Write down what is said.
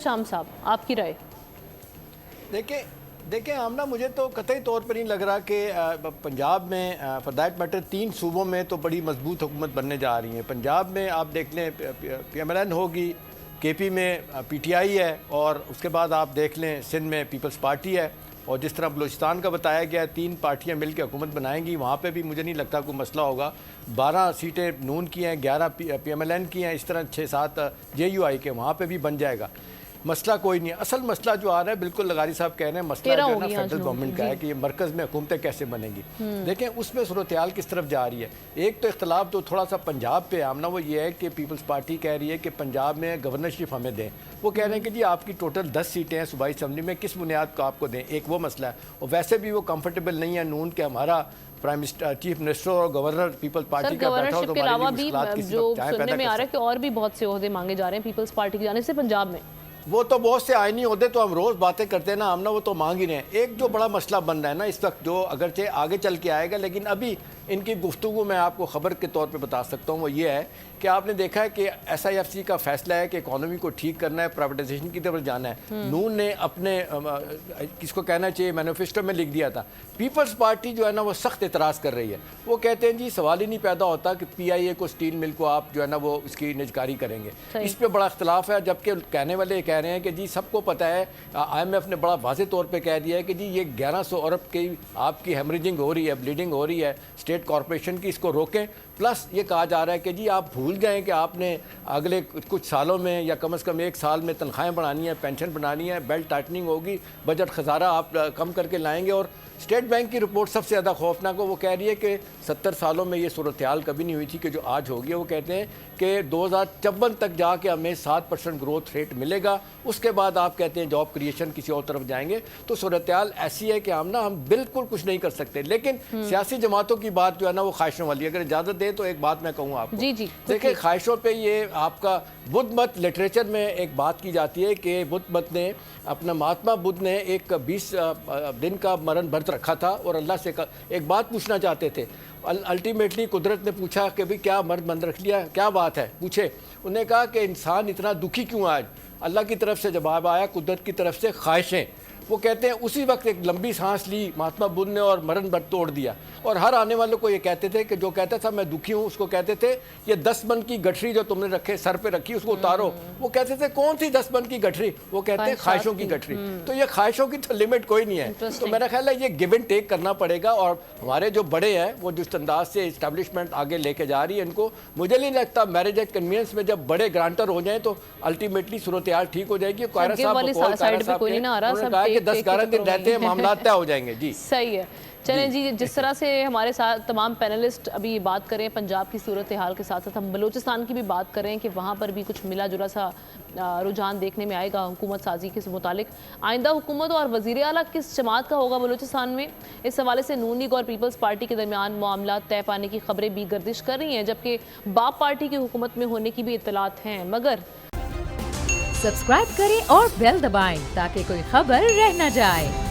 शाम साहब, आपकी राय? देखें आमना, मुझे तो कतई तौर पर नहीं लग रहा कि पंजाब में फॉर दैट मैटर 3 सूबों में तो बड़ी मजबूत हुकूमत बनने जा रही है। पंजाब में आप देख लें PMLN होगी, KP में PTI है, और उसके बाद आप देख लें सिंध में पीपल्स पार्टी है, और जिस तरह बलूचिस्तान का बताया गया 3 पार्टियां मिलकर हुकूमत बनाएंगी। वहाँ पे भी मुझे नहीं लगता कोई मसला होगा। 12 सीटें नून की हैं, 11 PMLN की हैं, इस तरह 6-7 JUI के, वहाँ पे भी बन जाएगा। मसला कोई नहीं है। असल मसला जो आ रहा है, बिल्कुल लगारी साहब कह रहे हैं, मसला जो है ना फेडरल गवर्नमेंट का है कि ये मरकज़ में हुकूमतें कैसे बनेंगी। देखें उसमें सूरत-ए-हाल किस तरफ जा रही है। एक तो इख्तलाफ तो थोड़ा सा पंजाब पे आमना, वो ये है कि पीपल्स पार्टी कह रही है कि पंजाब में गवर्नरशिप हमें दें। वो कह रहे हैं कि जी आपकी टोटल 10 सीटें हैं सूबाई असम्बली में, किस बुनियाद को आपको दें। एक वो मसला है, और वैसे भी वो कंफर्टेबल नहीं है नून के हमारा प्राइम मिनिस्टर, चीफ मिनिस्टर और गवर्नर पीपल्स पार्टी का बैठा हो, तो के अलावा भी जो सुनने में आ रहा है कि और भी बहुत से ओहदे मांगे जा रहे हैं पीपल्स पार्टी की जानिब से पंजाब में। वो तो बहुत से आईनी ओहदे तो हम रोज़ बातें करते हैं ना आमना, वो तो मांग ही रहे हैं। एक जो बड़ा मसला बन रहा है ना इस वक्त, जो अगरचे आगे चल के आएगा, लेकिन अभी इनकी गुफ्तगू मैं आपको ख़बर के तौर पे बता सकता हूँ, वो ये है कि आपने देखा है कि SIFC का फैसला है कि इकॉनमी को ठीक करना है, प्राइवेटाइजेशन की तरफ जाना है। नून ने अपने किसको कहना चाहिए मैनिफेस्टो में लिख दिया था। पीपल्स पार्टी जो है ना वो सख्त एतराज़ कर रही है। वो कहते हैं जी सवाल ही नहीं पैदा होता कि PIA को, स्टील मिल को आप जो है ना वो इसकी निजकारी करेंगे। इस पर बड़ा इख्तलाफ है, जबकि कहने वाले कह रहे हैं कि जी सबको पता है, IMF ने बड़ा वाज़े तौर पर कह दिया है कि जी ये 1100 अरब की आपकी हेमरेजिंग हो रही है, ब्लीडिंग हो रही है स्टेट कॉरपोरेशन की, इसको रोकें। प्लस ये कहा जा रहा है कि जी आप भूल जाएं कि आपने अगले कुछ सालों में या कम से कम 1 साल में तनख्वाहें बढ़ानी है, पेंशन बढ़ानी है, बेल्ट टाइटनिंग होगी, बजट खजारा आप कम करके लाएंगे। और स्टेट बैंक की रिपोर्ट सबसे ज़्यादा खौफनाक है। वो कह रही है कि 70 सालों में ये सूरत-ए-हाल कभी नहीं हुई थी कि जो आज होगी। वो कहते हैं कि 2054 तक जाके हमें 7% ग्रोथ रेट मिलेगा, उसके बाद आप कहते हैं जॉब क्रिएशन किसी और तरफ जाएंगे। तो सूरत-ए-हाल ऐसी है कि हम बिल्कुल कुछ नहीं कर सकते। लेकिन सियासी जमातों की बात जो है ना वो ख्वाहिशों वाली है। अगर इजाज़त दें तो एक बात मैं कहूँ आपको। जी देखिए ख्वाहिशों पर ये आपका बुद्ध मत लिटरेचर में एक बात की जाती है कि बुद्ध मत ने अपना, महात्मा बुद्ध ने एक 20 दिन का मरण व्रत रखा था और अल्लाह से एक बात पूछना चाहते थे। अल्टीमेटली कुदरत ने पूछा कि भाई क्या मर्द बंद रख लिया, क्या बात है, पूछे। उन्होंने कहा कि इंसान इतना दुखी क्यों आज। अल्लाह की तरफ से जवाब आया, कुदरत की तरफ से ख्वाहिशें। वो कहते हैं उसी वक्त एक लंबी सांस ली महात्मा बुद्ध ने और मरण व्रत तोड़ दिया। और हर आने वालों को ये कहते थे कि जो कहता था मैं दुखी हूँ, उसको कहते थे ये 10 मन की गठरी जो तुमने रखे सर पे रखी उसको उतारो। वो कहते थे कौन सी 10 मन की गठरी, वो कहते हैं ख्वाहिशों की गठरी। तो ये ख्वाहिशों की तो लिमिट कोई नहीं है। तो मेरा ख्याल है ये गिव एंड टेक करना पड़ेगा। और हमारे जो बड़े हैं वो जिस अंदाज से इस्टेब्लिशमेंट आगे लेके जा रही है, इनको मुझे नहीं लगता मैरिज एट कन्वीनियंस में जब बड़े ग्रांटर हो जाए तो अल्टीमेटली सूरत-ए-हाल ठीक हो जाएगी। कायरा साहब ने कहा कि 10-11 दिन रहते हैं मामला तय हो जाएंगे। जी सही है। चलें जी, जिस तरह से हमारे साथ तमाम पैनलिस्ट अभी बात करें पंजाब की सूरत-ए-हाल के साथ साथ हम बलूचिस्तान की भी बात करें कि वहाँ पर भी कुछ मिला जुला सा रुझान देखने में आएगा हुकूमत साजी के मुतालिक। आइंदा हुकूमत और वज़ीर आला किस जमात का होगा बलूचिस्तान में, इस हवाले से नून लीग और पीपल्स पार्टी के दरमियान मामला तय पाने की खबरें भी गर्दिश कर रही हैं, जबकि बाप पार्टी की हुकूमत में होने की भी इत्तलात हैं। मगर सब्सक्राइब करें और बेल दबाएं ताकि कोई खबर रह न जाए।